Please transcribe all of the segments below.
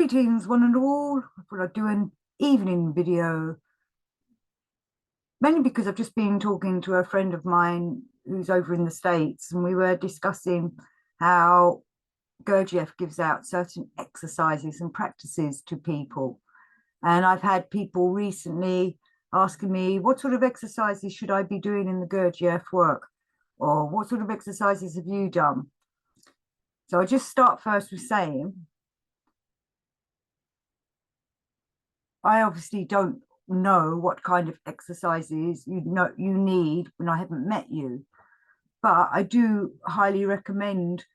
Greetings, one and all. I thought I'd do an evening video, mainly because I've just been talking to a friend of mine who's over in the States, and we were discussing how Gurdjieff gives out certain exercises and practices to people. And I've had people recently asking me, what sort of exercises should I be doing in the Gurdjieff work? Or what sort of exercises have you done? So I just start first with saying, I obviously don't know what kind of exercises you need when I haven't met you, but I do highly recommend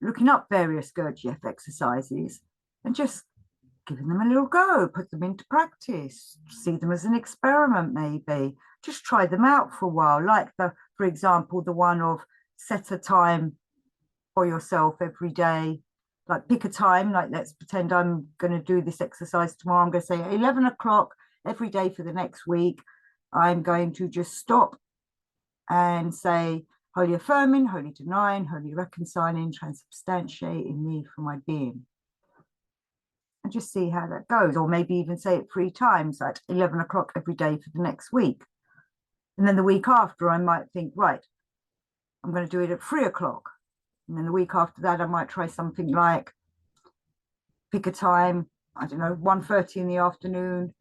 looking up various Gurdjieff exercises and just giving them a little go, put them into practice, see them as an experiment, maybe just try them out for a while, like for example, the one of set a time for yourself every day. Like pick a time, like let's pretend I'm going to do this exercise tomorrow. I'm going to say at 11 o'clock every day for the next week. I'm going to just stop and say, wholly affirming, wholly denying, wholly reconciling, transubstantiating me for my being. And just see how that goes. Or maybe even say it 3 times at 11 o'clock every day for the next week. And then the week after, I might think, right, I'm going to do it at 3 o'clock. And then the week after that, I might try something like pick a time, I don't know, 1:30 in the afternoon,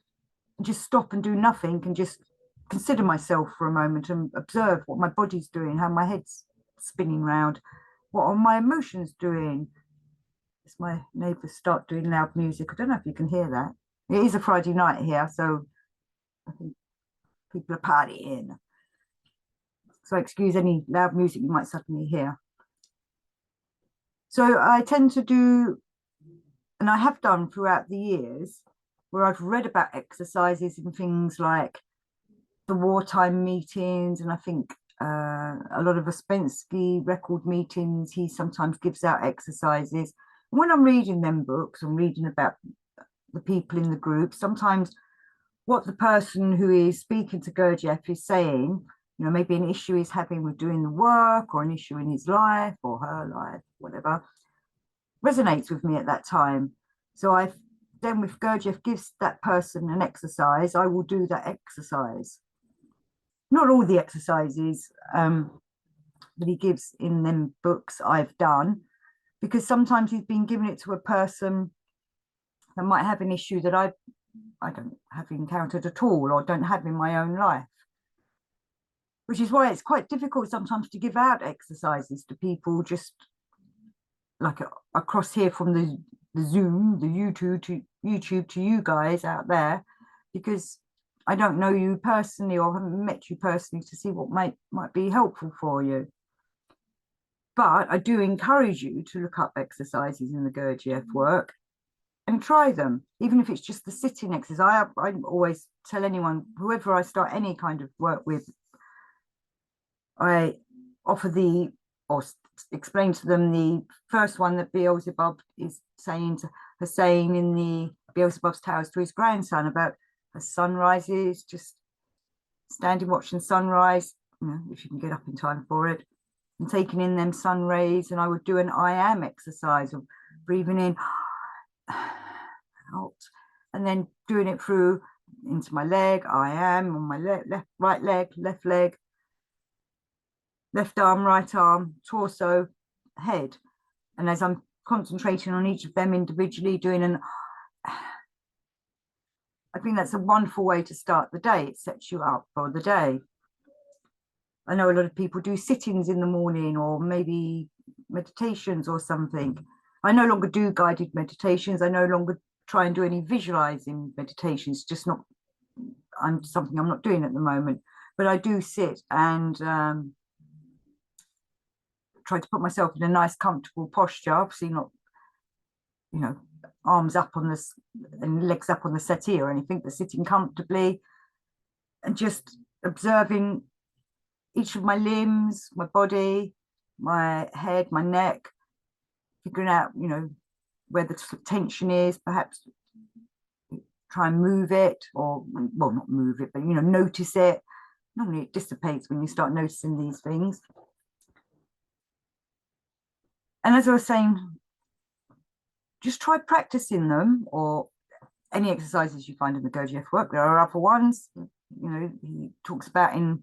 and just stop and do nothing and just consider myself for a moment and observe what my body's doing, how my head's spinning round, what are my emotions doing. As my neighbours start doing loud music, I don't know if you can hear that. It is a Friday night here, so I think people are partying. So excuse any loud music you might suddenly hear. So I tend to do, and I have done throughout the years, where I've read about exercises in things like the wartime meetings, and I think a lot of Ouspensky record meetings, he sometimes gives out exercises. And when I'm reading them books, I'm reading about the people in the group, sometimes what the person who is speaking to Gurdjieff is saying, maybe an issue he's having with doing the work, or an issue in his life or her life, whatever, resonates with me at that time. So then if Gurdjieff gives that person an exercise, I will do that exercise. Not all the exercises that he gives in them books I've done, because sometimes he's been giving it to a person that might have an issue that I don't have encountered at all, or don't have in my own life. Which is why it's quite difficult sometimes to give out exercises to people just like across here from the Zoom, the YouTube to you guys out there, because I don't know you personally or haven't met you personally to see what might be helpful for you. But I do encourage you to look up exercises in the Gurdjieff work and try them, even if it's just the sitting exercise. I always tell anyone, whoever I start any kind of work with, I offer or explain to them the first one that Beelzebub is saying in the Beelzebub's Tales to his grandson about as sunrises, just standing watching sunrise, if you can get up in time for it, and taking in them sun rays. And I would do an I am exercise of breathing in, out, and then doing it through into my leg. I am on my right leg, left leg, left arm, right arm, torso, head. And as I'm concentrating on each of them individually, doing I think that's a wonderful way to start the day. It sets you up for the day. I know a lot of people do sit-ins in the morning, or maybe meditations or something. I no longer do guided meditations. I no longer try and do any visualizing meditations, just not, something I'm not doing at the moment. But I do sit and try to put myself in a nice, comfortable posture, obviously not, arms up on this and legs up on the settee or anything, but sitting comfortably and just observing each of my limbs, my body, my head, my neck, figuring out, where the tension is, perhaps try and move it, or, well, not move it, but, notice it. Normally it dissipates when you start noticing these things. And as I was saying, just try practicing them, or any exercises you find in the Gurdjieff work. There are other ones, he talks about in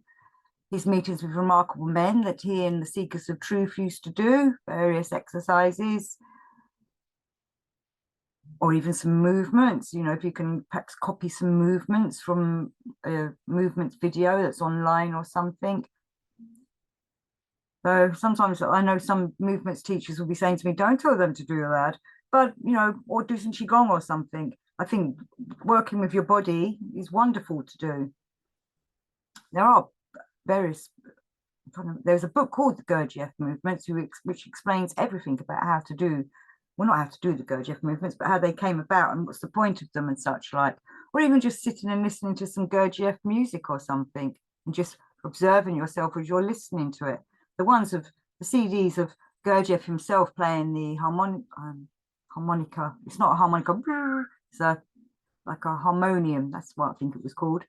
his meetings with remarkable men that he and the Seekers of Truth used to do, various exercises, or even some movements. If you can perhaps copy some movements from a movements video that's online or something. So sometimes I know some movements teachers will be saying to me, don't tell them to do that, but, or do some Qigong or something. I think working with your body is wonderful to do. There are various, there's a book called The Gurdjieff Movements, which explains everything about how to do, well, not how to do the Gurdjieff movements, but how they came about and what's the point of them and such like. Or even just sitting and listening to some Gurdjieff music or something, and just observing yourself as you're listening to it. The CDs of Gurdjieff himself playing the harmonica. It's not a harmonica, it's like a harmonium. That's what I think it was called.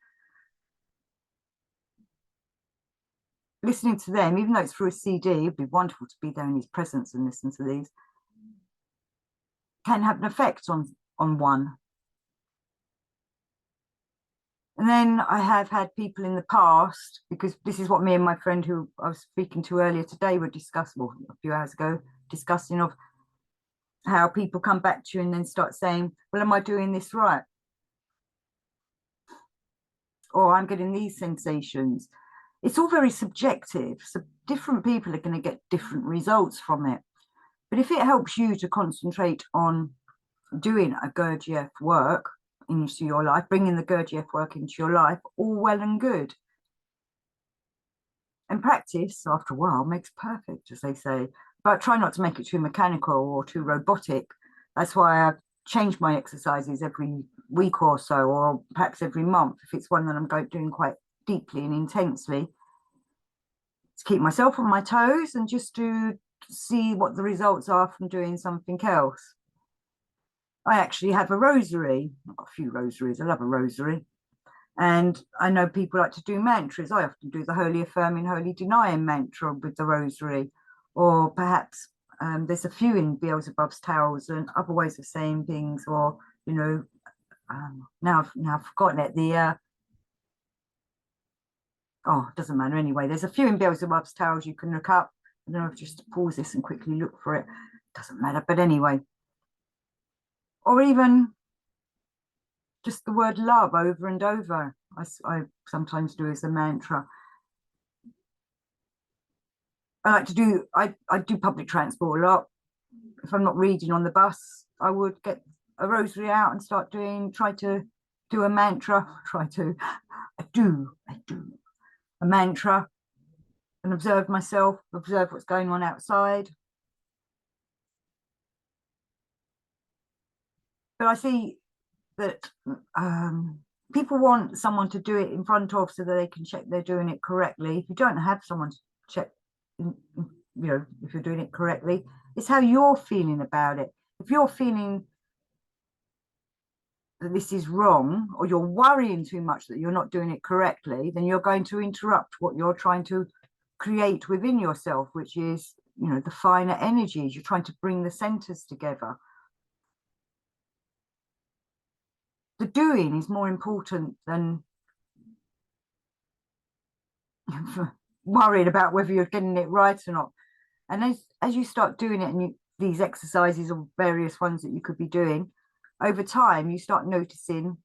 Listening to them, even though it's through a CD, it'd be wonderful to be there in his presence and listen to these. Can have an effect on one. And then I have had people in the past, because this is what me and my friend who I was speaking to earlier today were discussing, well, a few hours ago, discussing of how people come back to you and then start saying, well, am I doing this right? Or I'm getting these sensations. It's all very subjective. So different people are going to get different results from it. But if it helps you to concentrate on doing a Gurdjieff work into your life, bringing the Gurdjieff work into your life, all well and good. And practice, after a while, makes perfect, as they say. But try not to make it too mechanical or too robotic. That's why I've changed my exercises every week or so, or perhaps every month, if it's one that I'm doing quite deeply and intensely, to keep myself on my toes and just to see what the results are from doing something else. I actually have a rosary, I've got a few rosaries, I love a rosary. And I know people like to do mantras. I often do the Holy Affirming, Holy Denying mantra with the rosary, or perhaps there's a few in Beelzebub's towels and other ways of saying things, or, now I've forgotten it, oh, it doesn't matter anyway. There's a few in Beelzebub's towels you can look up. I don't know if just pause this and quickly look for it. Doesn't matter, but anyway. Or even just the word love over and over. I sometimes do as a mantra. I do public transport a lot. If I'm not reading on the bus, I would get a rosary out and try to do a mantra. I do a mantra and observe myself, observe what's going on outside. But I see that people want someone to do it in front of so that they can check they're doing it correctly. If you don't have someone to check, if you're doing it correctly, it's how you're feeling about it. If you're feeling that this is wrong, or you're worrying too much that you're not doing it correctly, then you're going to interrupt what you're trying to create within yourself, which is, the finer energies. You're trying to bring the centers together. The doing is more important than worried about whether you're getting it right or not. And as you start doing it, and these exercises or various ones that you could be doing, over time you start noticing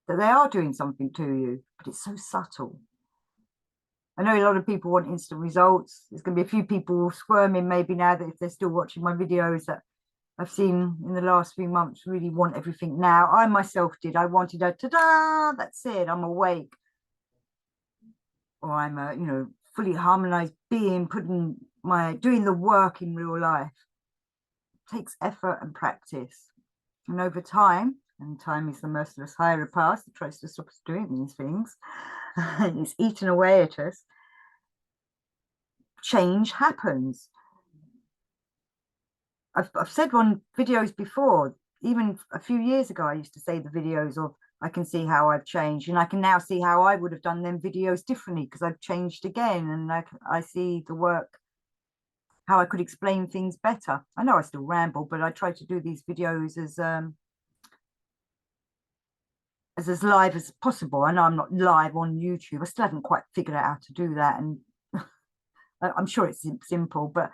that they are doing something to you, but it's so subtle. I know a lot of people want instant results. There's going to be a few people squirming maybe now, that if they're still watching my videos, that I've seen in the last few months, really want everything now. I myself did. I wanted a ta-da, that's it, I'm awake. Or I'm a, fully harmonized being, doing the work in real life. It takes effort and practice. And over time, and time is the merciless higher past that tries to stop us doing these things, it's eating away at us, change happens. I've said on videos before, even a few years ago, I used to say the videos of, I can see how I've changed, and I can now see how I would have done them videos differently because I've changed again, and I see the work how I could explain things better. I know I still ramble, but I try to do these videos as live as possible. I know I'm not live on YouTube. I still haven't quite figured out how to do that, and I'm sure it's simple, but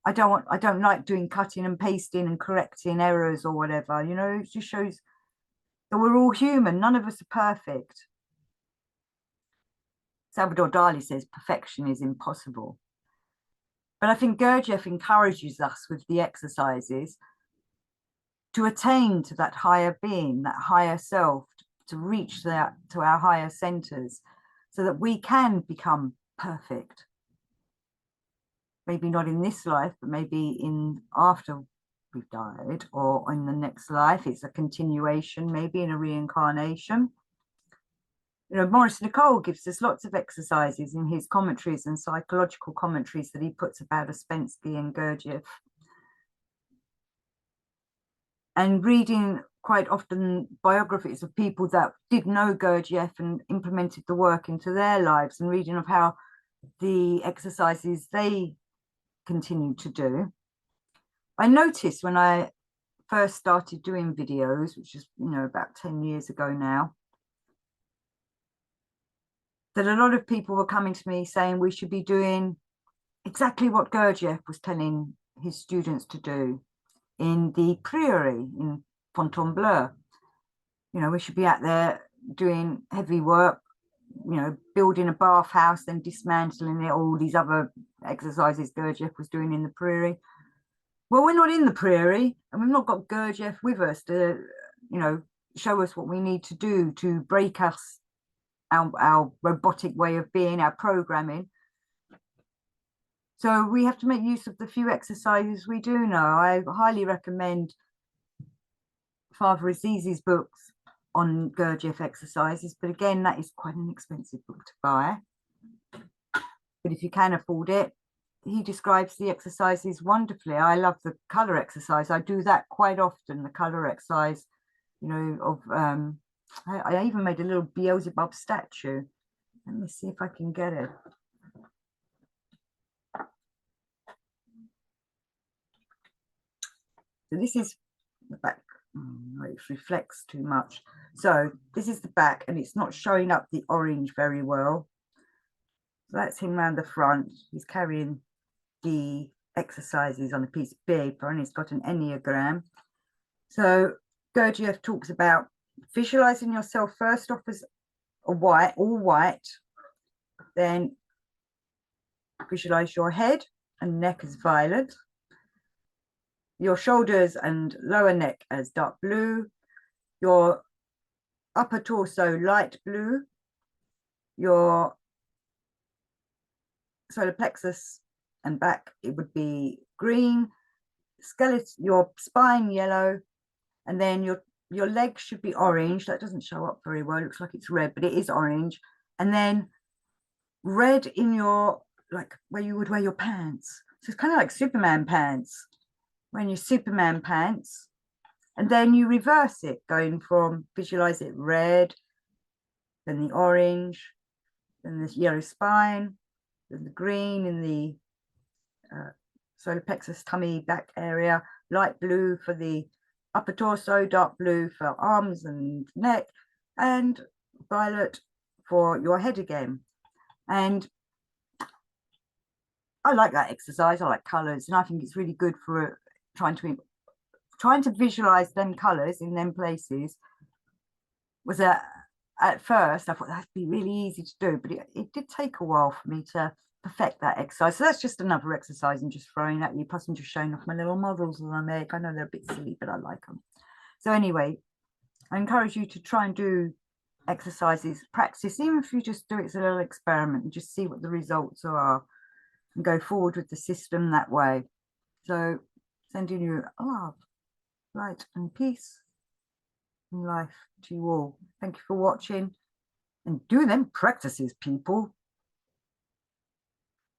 I don't like doing cutting and pasting and correcting errors or whatever. You know, it just shows that we're all human. None of us are perfect. Salvador Dali says perfection is impossible. But I think Gurdjieff encourages us with the exercises to attain to that higher being, that higher self, to reach that to our higher centers, so that we can become perfect. Maybe not in this life, but maybe in after we've died, or in the next life. It's a continuation, maybe in a reincarnation. You know, Maurice Nicole gives us lots of exercises in his commentaries and psychological commentaries that he puts about Ouspensky and Gurdjieff. And reading quite often biographies of people that did know Gurdjieff and implemented the work into their lives, and reading of how the exercises they continued to do. I noticed when I first started doing videos, which is, you know, about 10 years ago now, that a lot of people were coming to me saying we should be doing exactly what Gurdjieff was telling his students to do in the prairie in Fontainebleau. You know, we should be out there doing heavy work, you know, building a bathhouse, then dismantling it, all these other exercises Gurdjieff was doing in the prairie. Well, we're not in the prairie, and we've not got Gurdjieff with us to, you know, show us what we need to do to break us, our robotic way of being, our programming. So we have to make use of the few exercises we do know. I highly recommend Father Aziz's books on Gurdjieff exercises, but again, that is quite an expensive book to buy. But if you can afford it, he describes the exercises wonderfully. I love the color exercise. I do that quite often, the color exercise, you know, of I even made a little Beelzebub statue. Let me see if I can get it. So this is the back. It reflects too much. So this is the back, and it's not showing up the orange very well. So that's him around the front. He's carrying the exercises on a piece of paper, and he's got an enneagram. So Gurdjieff talks about visualizing yourself first off as a white, all white, then visualize your head and neck as violet, your shoulders and lower neck as dark blue, your upper torso light blue, your solar plexus and back, it would be green, skeleton, your spine yellow, and then your legs should be orange. That doesn't show up very well. It looks like it's red, but it is orange. And then red in your, like where you would wear your pants. So it's kind of like Superman pants. When your Superman pants, and then you reverse it, going from visualize it red, then the orange, then the yellow spine, then the green in the solar plexus tummy back area, light blue for the upper torso, dark blue for arms and neck, and violet for your head again. And I like that exercise. I like colors, and I think it's really good for trying to visualize them colors in them places. Was at first I thought that'd be really easy to do, but it did take a while for me to perfect that exercise. So that's just another exercise I'm just throwing at you. Plus I'm just showing off my little models that I make. I know they're a bit silly, but I like them. So anyway, I encourage you to try and do exercises, practice, even if you just do it as a little experiment and just see what the results are, and go forward with the system that way. So sending you love, light and peace in life to you all. Thank you for watching, and do them practices, people.